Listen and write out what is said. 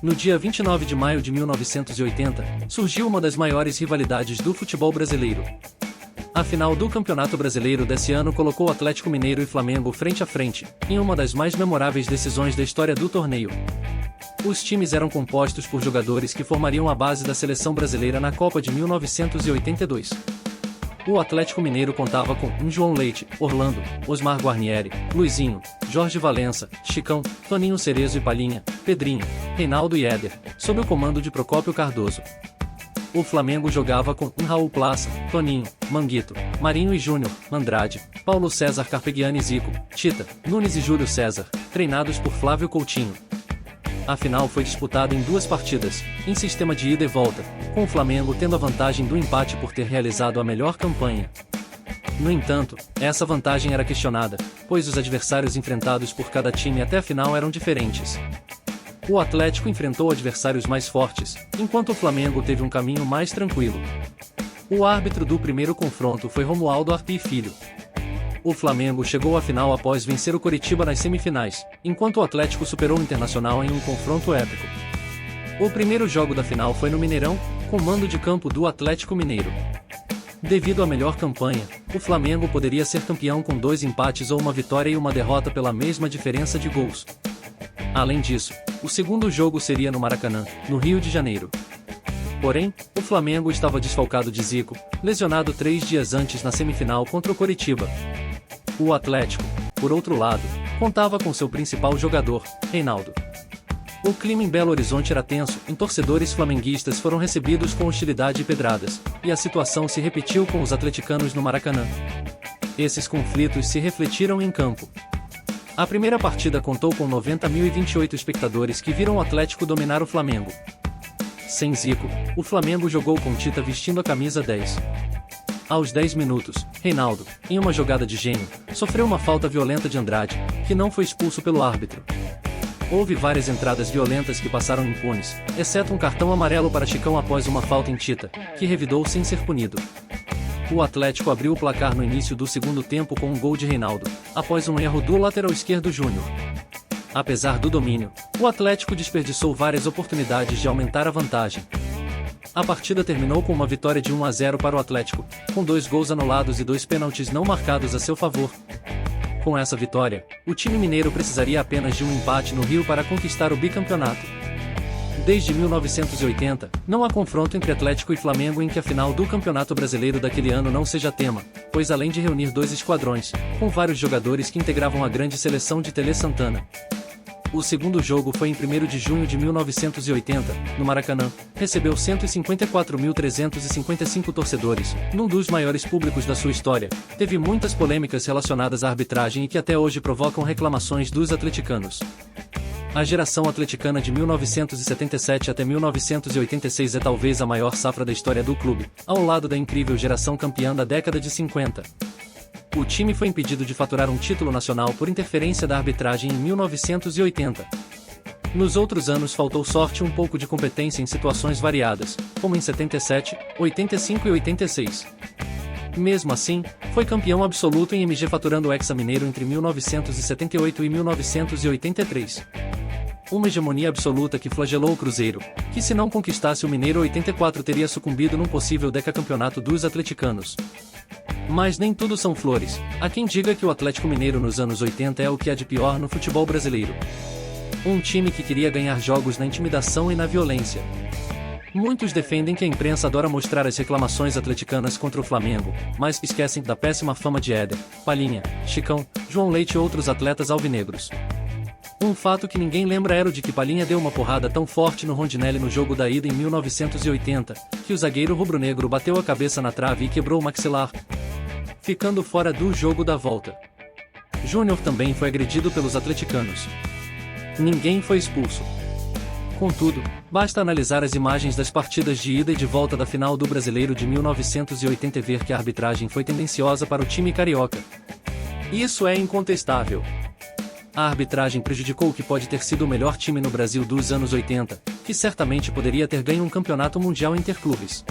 No dia 29 de maio de 1980, surgiu uma das maiores rivalidades do futebol brasileiro. A final do Campeonato Brasileiro desse ano colocou Atlético Mineiro e Flamengo frente a frente, em uma das mais memoráveis decisões da história do torneio. Os times eram compostos por jogadores que formariam a base da seleção brasileira na Copa de 1982. O Atlético Mineiro contava com João Leite, Orlando, Osmar Guarnieri, Luizinho, Jorge Valença, Chicão, Toninho Cerezo e Palinha, Pedrinho, Reinaldo e Éder, sob o comando de Procópio Cardoso. O Flamengo jogava com Raul Plaça, Toninho, Manguito, Marinho e Júnior, Andrade, Paulo César Carpegiani e Zico, Tita, Nunes e Júlio César, treinados por Flávio Coutinho. A final foi disputada em 2 partidas, em sistema de ida e volta, com o Flamengo tendo a vantagem do empate por ter realizado a melhor campanha. No entanto, essa vantagem era questionada, pois os adversários enfrentados por cada time até a final eram diferentes. O Atlético enfrentou adversários mais fortes, enquanto o Flamengo teve um caminho mais tranquilo. O árbitro do primeiro confronto foi Romualdo Arpi Filho. O Flamengo chegou à final após vencer o Coritiba nas semifinais, enquanto o Atlético superou o Internacional em um confronto épico. O primeiro jogo da final foi no Mineirão, com mando de campo do Atlético Mineiro. Devido à melhor campanha, o Flamengo poderia ser campeão com 2 empates ou uma vitória e uma derrota pela mesma diferença de gols. Além disso, o segundo jogo seria no Maracanã, no Rio de Janeiro. Porém, o Flamengo estava desfalcado de Zico, lesionado 3 dias antes na semifinal contra o Coritiba. O Atlético, por outro lado, contava com seu principal jogador, Reinaldo. O clima em Belo Horizonte era tenso, e torcedores flamenguistas foram recebidos com hostilidade e pedradas, e a situação se repetiu com os atleticanos no Maracanã. Esses conflitos se refletiram em campo. A primeira partida contou com 90.028 espectadores que viram o Atlético dominar o Flamengo. Sem Zico, o Flamengo jogou com Tita vestindo a camisa 10. Aos 10 minutos, Reinaldo, em uma jogada de gênio, sofreu uma falta violenta de Andrade, que não foi expulso pelo árbitro. Houve várias entradas violentas que passaram impunes, exceto um cartão amarelo para Chicão após uma falta em Tita, que revidou sem ser punido. O Atlético abriu o placar no início do segundo tempo com um gol de Reinaldo, após um erro do lateral esquerdo Júnior. Apesar do domínio, o Atlético desperdiçou várias oportunidades de aumentar a vantagem. A partida terminou com uma vitória de 1-0 para o Atlético, com 2 gols anulados e 2 pênaltis não marcados a seu favor. Com essa vitória, o time mineiro precisaria apenas de um empate no Rio para conquistar o bicampeonato. Desde 1980, não há confronto entre Atlético e Flamengo em que a final do Campeonato Brasileiro daquele ano não seja tema, pois além de reunir 2 esquadrões, com vários jogadores que integravam a grande seleção de Tele Santana. O segundo jogo foi em 1º de junho de 1980, no Maracanã, recebeu 154.355 torcedores, num dos maiores públicos da sua história, teve muitas polêmicas relacionadas à arbitragem e que até hoje provocam reclamações dos atleticanos. A geração atleticana de 1977 até 1986 é talvez a maior safra da história do clube, ao lado da incrível geração campeã da década de 50. O time foi impedido de faturar um título nacional por interferência da arbitragem em 1980. Nos outros anos faltou sorte e um pouco de competência em situações variadas, como em 77, 85 e 86. Mesmo assim, foi campeão absoluto em MG faturando o Hexa Mineiro entre 1978 e 1983. Uma hegemonia absoluta que flagelou o Cruzeiro, que se não conquistasse o Mineiro 84 teria sucumbido num possível decacampeonato dos atleticanos. Mas nem tudo são flores, há quem diga que o Atlético Mineiro nos anos 80 é o que há de pior no futebol brasileiro. Um time que queria ganhar jogos na intimidação e na violência. Muitos defendem que a imprensa adora mostrar as reclamações atleticanas contra o Flamengo, mas esquecem da péssima fama de Éder, Palinha, Chicão, João Leite e outros atletas alvinegros. Um fato que ninguém lembra era o de que Palinha deu uma porrada tão forte no Rondinelli no jogo da ida em 1980, que o zagueiro rubro-negro bateu a cabeça na trave e quebrou o maxilar, ficando fora do jogo da volta. Júnior também foi agredido pelos atleticanos. Ninguém foi expulso. Contudo, basta analisar as imagens das partidas de ida e de volta da final do Brasileiro de 1980 e ver que a arbitragem foi tendenciosa para o time carioca. Isso é incontestável. A arbitragem prejudicou o que pode ter sido o melhor time no Brasil dos anos 80, que certamente poderia ter ganho um campeonato mundial interclubes.